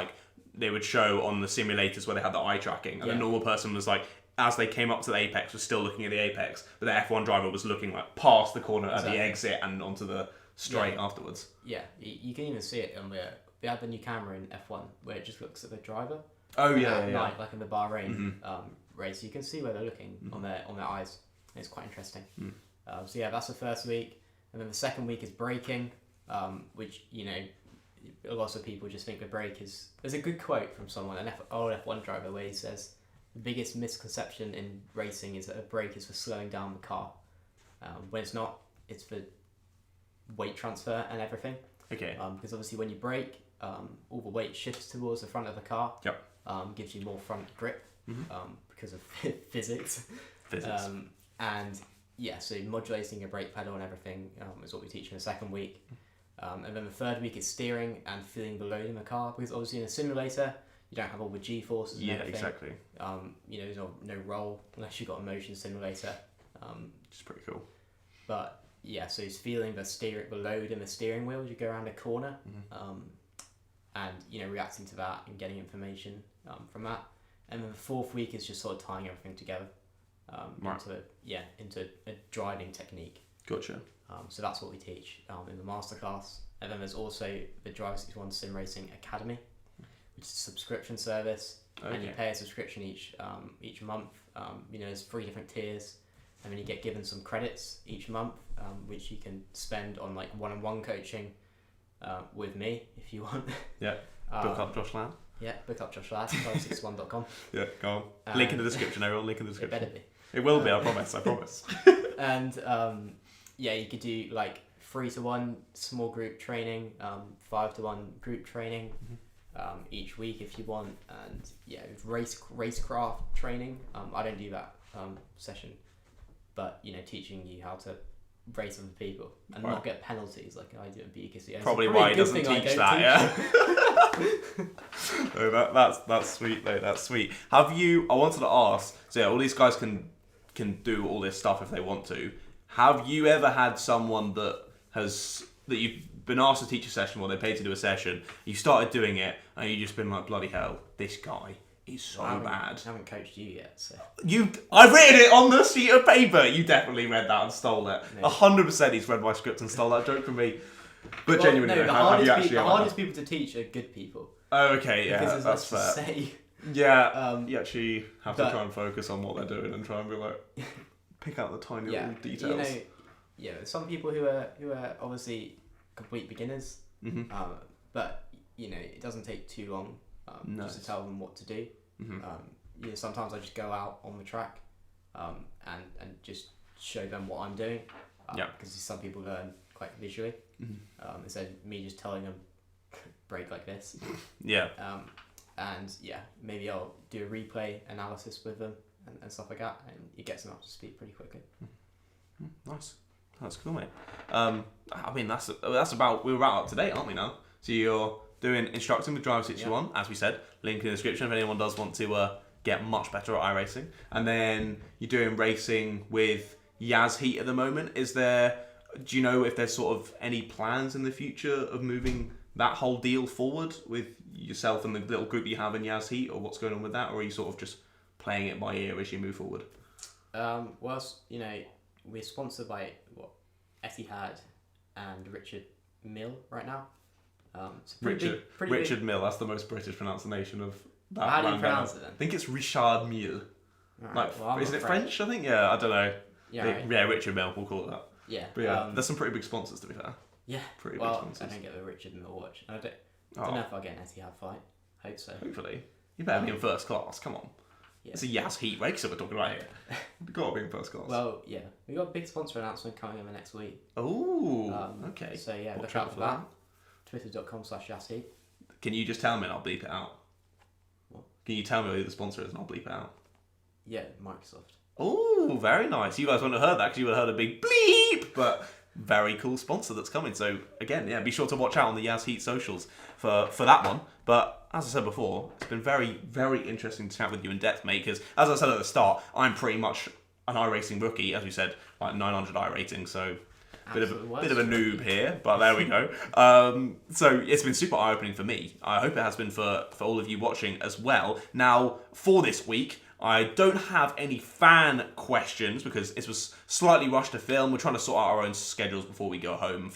Speaker 1: they would show on the simulators where they had the eye tracking, and the normal person was like, as they came up to the apex, was still looking at the apex, but the F1 driver was looking like past the corner at the exit and onto the straight afterwards.
Speaker 2: Yeah, you can even see it on they had the new camera in F1 where it just looks at the driver.
Speaker 1: Oh
Speaker 2: Night, like in the Bahrain race, you can see where they're looking on their eyes. It's quite interesting. So yeah, that's the first week, and then the second week is braking, which a lot of people just think the brake is. There's a good quote from someone, an old F1 driver, where he says the biggest misconception in racing is that a brake is for slowing down the car, when it's not. It's for weight transfer and everything.
Speaker 1: Okay.
Speaker 2: Because obviously when you brake, all the weight shifts towards the front of the car.
Speaker 1: Yep.
Speaker 2: Gives you more front grip because of physics. And yeah, so modulating your brake pedal and everything is what we teach in the second week. And then the third week is steering and feeling the load in the car, because obviously in a simulator you don't have all the G-forces and everything.
Speaker 1: Exactly.
Speaker 2: There's no roll unless you've got a motion simulator.
Speaker 1: Which is pretty cool.
Speaker 2: But yeah, so it's feeling the load in the steering wheel as you go around a corner, and reacting to that and getting information from that. And then the fourth week is just sort of tying everything together into a driving technique.
Speaker 1: Gotcha.
Speaker 2: So that's what we teach in the masterclass. And then there's also the Driver 61 Sim Racing Academy, which is a subscription service, and you pay a subscription each month. There's 3 different tiers, and then you get given some credits each month, which you can spend on like one-on-one coaching with me if you want.
Speaker 1: Yeah. Book up Josh Ladd.
Speaker 2: Yeah, book up Josh Ladd, driver61.com.
Speaker 1: Yeah, go on. Link in the description, everyone. Link in the description.
Speaker 2: It better be.
Speaker 1: It will be, I promise.
Speaker 2: And you could do like 3-to-1 small group training, 5-to-1 group training each week if you want, and racecraft training. I don't do that session, but teaching you how to race other people and not get penalties like I do in BKC.
Speaker 1: Probably why he doesn't teach that. Yeah. No, that's sweet though. That's sweet. Have you? I wanted to ask. So yeah, all these guys can do all this stuff if they want to. Have you ever had someone that you've been asked to teach a session, or they paid to do a session, you started doing it, and you just been like, bloody hell, this guy is so bad.
Speaker 2: I haven't coached you yet, so.
Speaker 1: I've written it on the sheet of paper. You definitely read that and stole it. 100% he's read my script and stole that joke from me. But genuinely,
Speaker 2: the hardest people to teach are good people.
Speaker 1: Oh, okay, yeah,
Speaker 2: because
Speaker 1: that's fair.
Speaker 2: To say.
Speaker 1: Yeah, you actually have to try and focus on what they're doing and try and be like, pick out the tiny little details.
Speaker 2: Some people who are obviously complete beginners, but it doesn't take too long just to tell them what to do. Sometimes I just go out on the track and just show them what I'm doing, because some people learn quite visually, instead of me just telling them brake like this. Maybe I'll do a replay analysis with them and stuff like that, and it gets them up to speed pretty quickly.
Speaker 1: Nice. That's cool, mate. That's about, we're about up to date, aren't we now? So you're doing instructing with Driver 61, as we said, link in the description if anyone does want to get much better at iRacing. And then you're doing racing with Yaz Heat at the moment. Do you know if there's sort of any plans in the future of moving that whole deal forward with yourself and the little group you have in Yaz Heat, or what's going on with that, or are you sort of just playing it by ear as you move forward?
Speaker 2: We're sponsored by Etihad and Richard Mill right now.
Speaker 1: Richard Mill, that's the most British pronunciation of that.
Speaker 2: How do you pronounce it then?
Speaker 1: I think it's Richard Mill. Isn't it French? I think, I don't know. Yeah, Richard Mill, we'll call it that.
Speaker 2: Yeah.
Speaker 1: But there's some pretty big sponsors, to be fair.
Speaker 2: Yeah.
Speaker 1: Pretty big sponsors.
Speaker 2: I don't get the Richard Mill watch. I don't know if I'll get an Etihad fight. Hope so.
Speaker 1: Hopefully. You better be in first class, come on. Yeah. It's a Yaz Heat race that we're talking about here. You've got to be in first class.
Speaker 2: Well, yeah. We've got a big sponsor announcement coming in the next week.
Speaker 1: Oh, okay.
Speaker 2: So yeah, look out for that. Twitter.com/YazHeat.
Speaker 1: Can you just tell me and I'll bleep it out?
Speaker 2: What?
Speaker 1: Can you tell me who the sponsor is and I'll bleep it out?
Speaker 2: Yeah, Microsoft.
Speaker 1: Oh, very nice. You guys wouldn't have heard that because you would have heard a big bleep, but very cool sponsor that's coming. So again, be sure to watch out on the Yaz Heat socials for that one. But as I said before, it's been very, very interesting to chat with you in depth, mate, because as I said at the start, I'm pretty much an iRacing rookie, as we said, like 900 iRating, so Bit of a noob here, but there we go. So it's been super eye-opening for me. I hope it has been for all of you watching as well. Now, for this week, I don't have any fan questions because it was slightly rushed to film. We're trying to sort out our own schedules before we go home.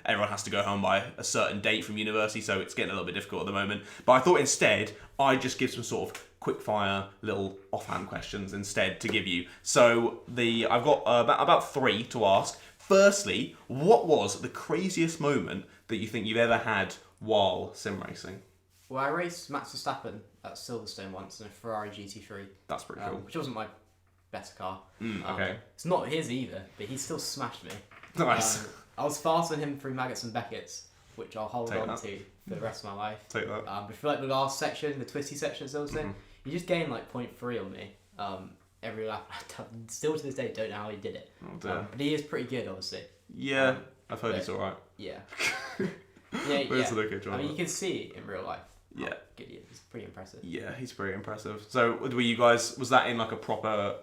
Speaker 1: Everyone has to go home by a certain date from university, so it's getting a little bit difficult at the moment. But I thought instead I'd just give some sort of quick-fire little offhand questions instead to give you. So I've got about 3 to ask. Firstly, what was the craziest moment that you think you've ever had while sim racing?
Speaker 2: Well, I raced Max Verstappen at Silverstone once in a Ferrari GT3.
Speaker 1: That's pretty cool.
Speaker 2: Which wasn't my best car.
Speaker 1: Okay.
Speaker 2: It's not his either, but he still smashed me.
Speaker 1: Nice.
Speaker 2: I was faster than him through Maggots and Beckett's, which I'll hold on to for the rest of my life.
Speaker 1: Take that.
Speaker 2: But for like the last section, the twisty section at Silverstone, he just gained like 0.3 on me every lap. Still to this day, don't know how he did it.
Speaker 1: Oh, dear.
Speaker 2: But he is pretty good, obviously.
Speaker 1: Yeah, I've heard he's alright.
Speaker 2: Yeah.
Speaker 1: Yeah.
Speaker 2: I mean, you can see it in real life.
Speaker 1: Yeah.
Speaker 2: Good he is. It's pretty impressive.
Speaker 1: Yeah, he's pretty impressive. So, were you guys? Was that in like a proper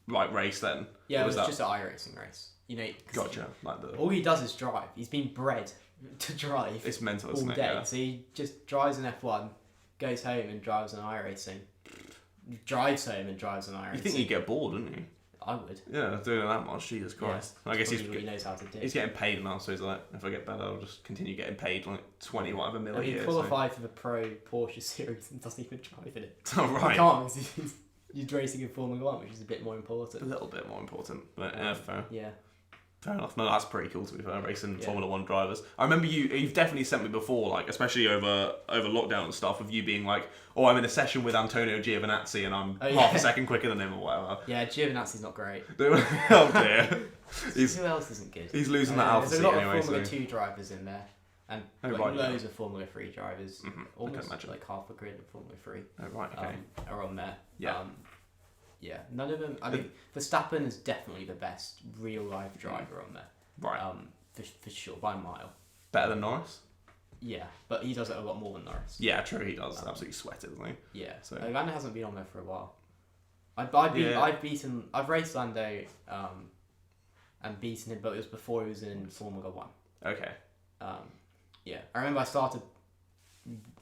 Speaker 1: race then?
Speaker 2: Yeah, it was just an iRacing race.
Speaker 1: Gotcha.
Speaker 2: All he does is drive. He's been bred to drive.
Speaker 1: It's mental,
Speaker 2: all
Speaker 1: isn't it?
Speaker 2: day.
Speaker 1: Yeah.
Speaker 2: So he just drives an F1, goes home and drives an iRacing. Drives home and drives an iRacing.
Speaker 1: You think you'd get bored, wouldn't you?
Speaker 2: I would.
Speaker 1: Yeah, doing it that much, Jesus Christ. Yeah. I guess
Speaker 2: he knows how to do.
Speaker 1: He's getting paid now, so he's like, if I get better, I'll just continue getting paid like 20 whatever million.
Speaker 2: He qualified for the Pro Porsche Series and doesn't even drive in it.
Speaker 1: Oh, right.
Speaker 2: He can't because he's racing in Formula 1, which is a bit more important.
Speaker 1: A little bit more important, but fair.
Speaker 2: Yeah.
Speaker 1: Fair enough. No, that's pretty cool to be fair, racing Formula 1 drivers. I remember you've definitely sent me before, like, especially over lockdown and stuff, of you being like, oh, I'm in a session with Antonio Giovinazzi and I'm half a second quicker than him or whatever.
Speaker 2: Yeah, Giovinazzi's not great.
Speaker 1: Oh dear.
Speaker 2: Who else isn't good?
Speaker 1: He's losing that alpha seat anyway.
Speaker 2: There's a lot of Formula 2 drivers in there. And loads of Formula 3 drivers. Almost like half a grid of Formula 3 are on there.
Speaker 1: Yeah.
Speaker 2: Yeah, none of them. I mean, Verstappen is definitely the best real life driver on there. Right. For sure, by a mile.
Speaker 1: Better than Norris?
Speaker 2: Yeah, but he does it a lot more than Norris.
Speaker 1: Yeah, true. He does. Absolutely sweated, doesn't he?
Speaker 2: Yeah.
Speaker 1: So
Speaker 2: Lando hasn't been on there for a while. I've raced Lando, and beaten him, but it was before he was in Formula 1.
Speaker 1: Okay.
Speaker 2: Yeah, I remember I started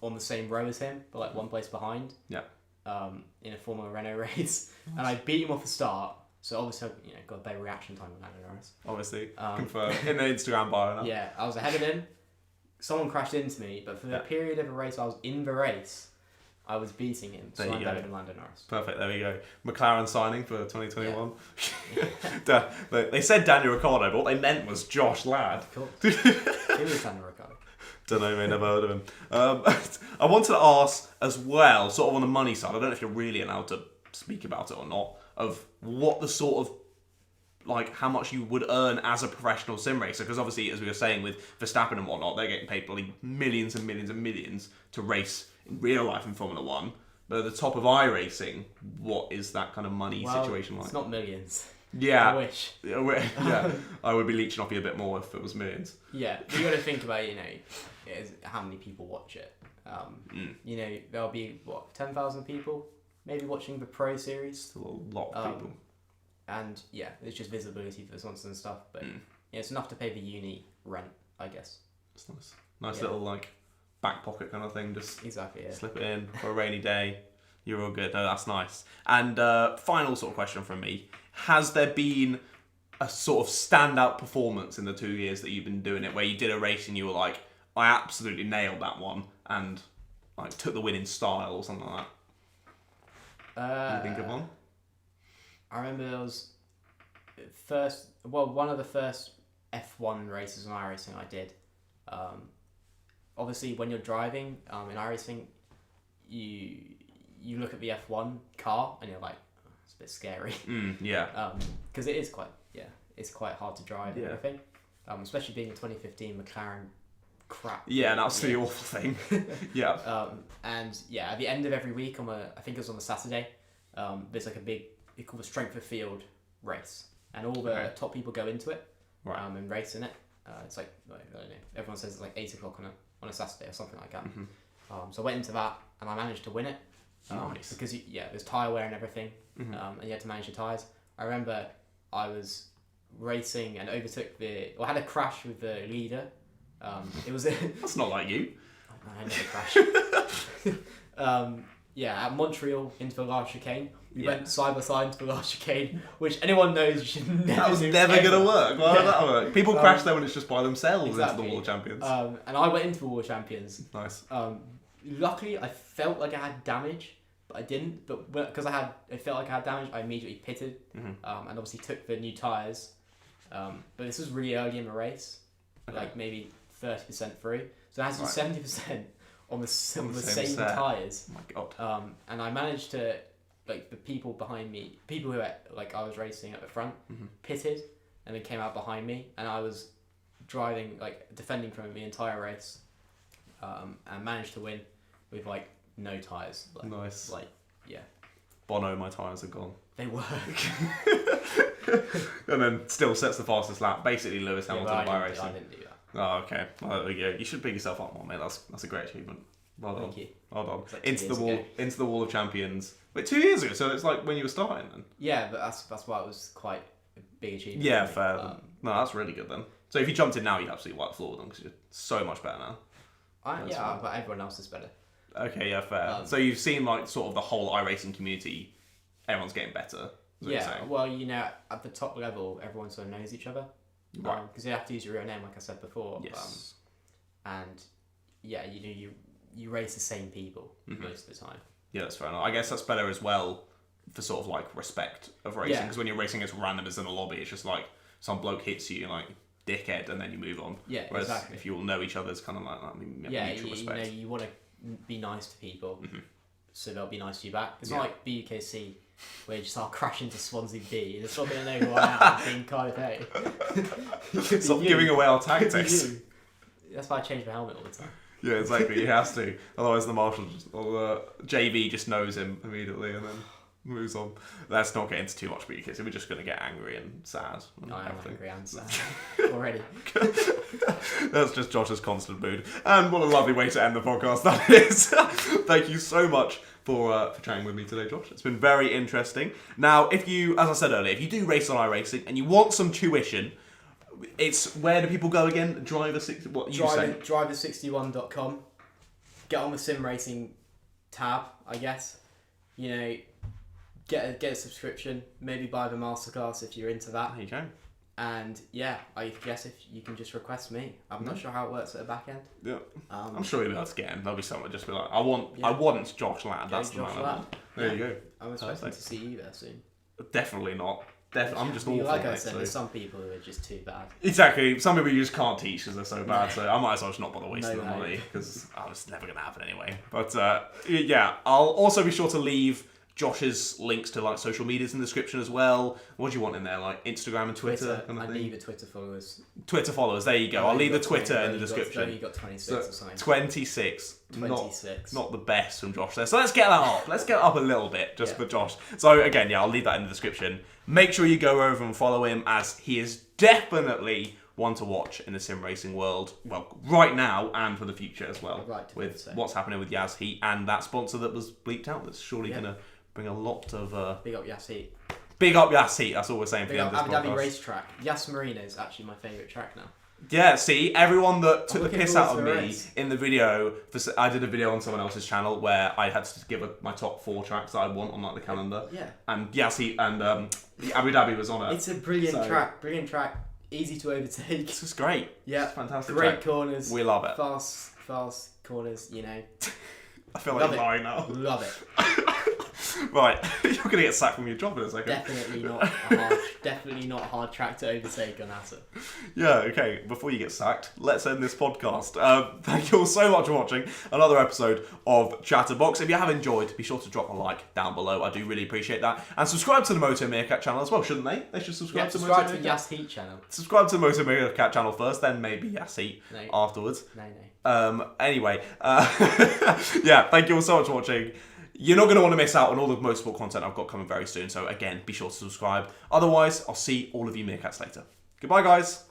Speaker 2: on the same row as him, but like one place behind.
Speaker 1: Yeah.
Speaker 2: In a Formula Renault race, and I beat him off the start. So obviously, got a better reaction time with Lando Norris.
Speaker 1: Obviously, confirmed in the Instagram bio. Now.
Speaker 2: Yeah, I was ahead of him. Someone crashed into me, but for the period of a race I was in the race, I was beating him. So I'm better than Lando Norris.
Speaker 1: Perfect. There we go. McLaren signing for 2021. Yeah. They said Daniel Ricciardo, but what they meant was Josh Ladd.
Speaker 2: Cool. Who is Daniel Ricciardo?
Speaker 1: Don't know, mate, never heard of him. I wanted to ask as well, sort of on the money side, I don't know if you're really allowed to speak about it or not, of what the sort of, like, how much you would earn as a professional sim racer, because obviously, as we were saying with Verstappen and whatnot, they're getting paid probably millions and millions and millions to race in real life in Formula 1, but at the top of iRacing, what is that kind of money situation like?
Speaker 2: It's not millions.
Speaker 1: Yeah.
Speaker 2: I wish.
Speaker 1: Yeah, I would be leeching off you a bit more if it was millions.
Speaker 2: Yeah, you got to think about, how many people watch it. There'll be, 10,000 people maybe watching the Pro Series.
Speaker 1: Still a lot of people.
Speaker 2: And yeah, it's just visibility for the sponsors and stuff, but it's enough to pay the uni rent, I guess.
Speaker 1: It's nice. Nice little, like, back pocket kind of thing. Just slip it in for a rainy day. You're all good. No, that's nice. And final sort of question from me. Has there been a sort of standout performance in the 2 years that you've been doing it, where you did a race and you were like, I absolutely nailed that one and like took the win in style or something like that? Can you think of one?
Speaker 2: I remember there was one of the first F1 races in iRacing I did. Obviously, when you're driving in iRacing, you look at the F1 car and you're like, oh, it's a bit scary.
Speaker 1: Yeah.
Speaker 2: Because it is it's quite hard to drive and everything. Especially being a 2015 McLaren crap.
Speaker 1: Yeah, an absolutely awful thing. Yeah.
Speaker 2: And yeah, at the end of every week I think it was on the Saturday, there's like a big, it's called a strength of field race, and all the top people go into it, and race in it. It's like, I don't know, everyone says it's like 8 o'clock on a Saturday or something like that. So I went into that and I managed to win it.
Speaker 1: Nice.
Speaker 2: Because there's tyre wear and everything, and you had to manage your tyres. I remember I was racing and overtook I had a crash with the leader. It was
Speaker 1: That's not like you.
Speaker 2: I never crash. Yeah, at Montreal into the last chicane. We went side by side into the last chicane, which anyone knows you should never
Speaker 1: That was
Speaker 2: do
Speaker 1: never
Speaker 2: ever.
Speaker 1: going to work. Why would that work? People crash there when it's just by themselves into the Wall of Champions.
Speaker 2: And I went into the Wall of Champions.
Speaker 1: Nice.
Speaker 2: Luckily, I felt like I had damage, but I didn't. But because I felt like I had damage, I immediately pitted, and obviously took the new tyres. But this was really early in the race, like maybe 30% through. So I had to do 70% on the same tyres.
Speaker 1: Oh my god.
Speaker 2: And I managed to, like, the people behind me, people who I was racing at the front, pitted, and then came out behind me, and I was driving, like, defending from the entire race, and managed to win with, like, no tyres. Like,
Speaker 1: nice.
Speaker 2: Like, yeah.
Speaker 1: Bono, my tyres are gone.
Speaker 2: They work.
Speaker 1: And then still sets the fastest lap. Basically Lewis Hamilton of iRacing.
Speaker 2: I didn't do that.
Speaker 1: Oh, okay. Well, yeah, you should pick yourself up more, mate. That's a great achievement. Well done.
Speaker 2: Thank you.
Speaker 1: Well done.
Speaker 2: Like
Speaker 1: into the Wall of Champions. Wait, 2 years ago. So it's like when you were starting then.
Speaker 2: Yeah, but that's why it was quite a big achievement.
Speaker 1: Yeah, fair. No, that's really good then. So if you jumped in now, you'd absolutely wipe the floor with them because you're so much better now.
Speaker 2: But everyone else is better.
Speaker 1: Okay, yeah, fair. So you've seen like sort of the whole iRacing community. Everyone's getting better.
Speaker 2: Yeah. Well, at the top level, everyone sort of knows each other.
Speaker 1: Right.
Speaker 2: Because you have to use your real name, like I said before.
Speaker 1: Yes.
Speaker 2: And yeah, you race the same people most of the time.
Speaker 1: Yeah, that's fair enough. I guess that's better as well for sort of like respect of racing. Because when you're racing as randomers in a lobby, it's just like some bloke hits you, like dickhead, and then you move on.
Speaker 2: Yeah,
Speaker 1: whereas
Speaker 2: exactly.
Speaker 1: if you all know each other, it's kind of like that. Mutual respect.
Speaker 2: You want to be nice to people, so they'll be nice to you back. It's not like BUKC, where you just crash into Swansea B. It's not going to know who I am being Cardiff A.
Speaker 1: Stop giving away our tactics.
Speaker 2: That's why I change my helmet all the time.
Speaker 1: Yeah, exactly. He has to. Otherwise, the marshal or the JV just knows him immediately and then moves on. Let's not get into too much BUKC. We're just going to get angry and sad.
Speaker 2: No, I'm angry and sad already.
Speaker 1: That's just Josh's constant mood. And what a lovely way to end the podcast that is. Thank you so much for chatting with me today, Josh. It's been very interesting. Now, if you, as I said earlier, if you do race on iRacing and you want some tuition, it's where do people go again?
Speaker 2: Driver61.com. Get on the sim racing tab, I guess. Get a subscription. Maybe buy the masterclass if you're into that.
Speaker 1: There you go.
Speaker 2: And yeah, I guess if you can just request me. I'm not sure how it works at the back end.
Speaker 1: Yeah, I'm sure you'll be able to get him. There'll be someone just be like, I want Josh Ladd. That's the
Speaker 2: Josh
Speaker 1: man.
Speaker 2: Ladd.
Speaker 1: There you go.
Speaker 2: I'm expecting to see you there soon.
Speaker 1: Definitely not. I'm just awful.
Speaker 2: Like I said, there's some people who are just too bad.
Speaker 1: Exactly. Some people you just can't teach because they're so bad. So I might as well just not bother wasting the money because it's never going to happen anyway. But yeah, I'll also be sure to leave Josh's links to like social medias in the description as well. What do you want in there? Like Instagram and Twitter?
Speaker 2: I need the Twitter followers.
Speaker 1: Twitter followers, there you go. I'll leave the Twitter in the description.
Speaker 2: You got 26 or something.
Speaker 1: 26.
Speaker 2: 26.
Speaker 1: Not the best from Josh there. So let's get that up. Let's get it up a little bit just for Josh. So again, I'll leave that in the description. Make sure you go over and follow him as he is definitely one to watch in the sim racing world. Well, right now and for the future as well. With what's happening with Yas Heat and that sponsor that was bleeped out. That's surely going to bring a lot of...
Speaker 2: Big up Yas Heat.
Speaker 1: Big up Yas Heat. That's all we're saying for the end of this podcast.
Speaker 2: Abu Dhabi racetrack. Yas Marina is actually my favourite track now.
Speaker 1: Yeah, see, everyone that took the piss out of me in the video, I did a video on someone else's channel where I had to give my top 4 tracks that I want on like the calendar.
Speaker 2: Yeah.
Speaker 1: And Yassi and Abu Dhabi was on it.
Speaker 2: It's a brilliant track, easy to overtake.
Speaker 1: It's just great.
Speaker 2: Yeah.
Speaker 1: It's fantastic
Speaker 2: Great
Speaker 1: track.
Speaker 2: corners.
Speaker 1: We love it.
Speaker 2: Fast corners,
Speaker 1: I feel like lying now.
Speaker 2: Love it.
Speaker 1: Right, you're going to get sacked from your job in a second.
Speaker 2: Definitely not a hard track to overtake on Asa.
Speaker 1: Yeah, okay, before you get sacked, let's end this podcast. Thank you all so much for watching another episode of ChatterBox. If you have enjoyed, be sure to drop a like down below. I do really appreciate that. And subscribe to the Moto Meerkat channel as well, shouldn't they? They should subscribe to the Moto Meerkat.
Speaker 2: The Yas Heat channel.
Speaker 1: Subscribe to the Moto Meerkat channel first, then maybe Yas Heat afterwards.
Speaker 2: No.
Speaker 1: Anyway, yeah, thank you all so much for watching. You're not going to want to miss out on all the motorsport content I've got coming very soon. So again, be sure to subscribe. Otherwise, I'll see all of you meerkats later. Goodbye, guys.